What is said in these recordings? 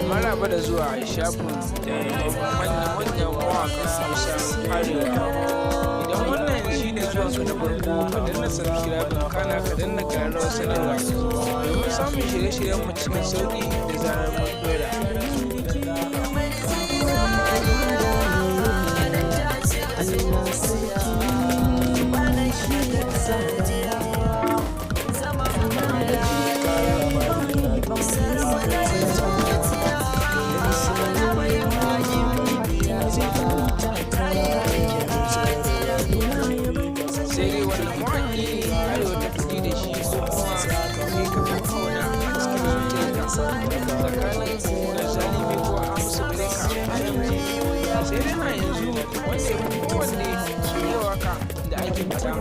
Maraba da zuwa shafin manyan mawakan Hausa Arewa. Idan wannan shi ne zuwan ka na farko, ka danna subscribe kana ka danna ƙararrawar sanarwa domin samun shirye-shiryen mu cikin sauƙi da zarar mun dora. Sai dai wannan mawaƙi Arewa ta fi da shi ko kuma kai ka fi kauna a cikin zuciyarka tsakanin Garzali ko Hamisu Breaker sai dai na yanzu wanda ya fi kowanne soyayya waka da ake fita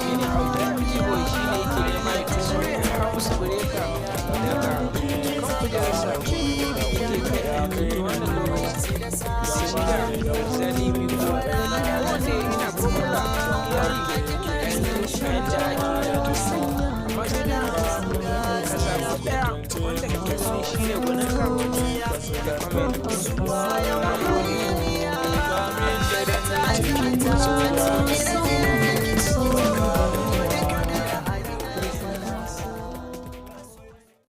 shi ne Auta Boy, shi ne yake nema ya fi soyayya Hamisu Breaker daga kan kujerarsa yake kai a yanzu wannan lokaci da shi da Garzali ko wanda ina kuma iyali yayin da ake amma sai da ka samu ɗaya wanda kake gani shi ne gwaninka da comment.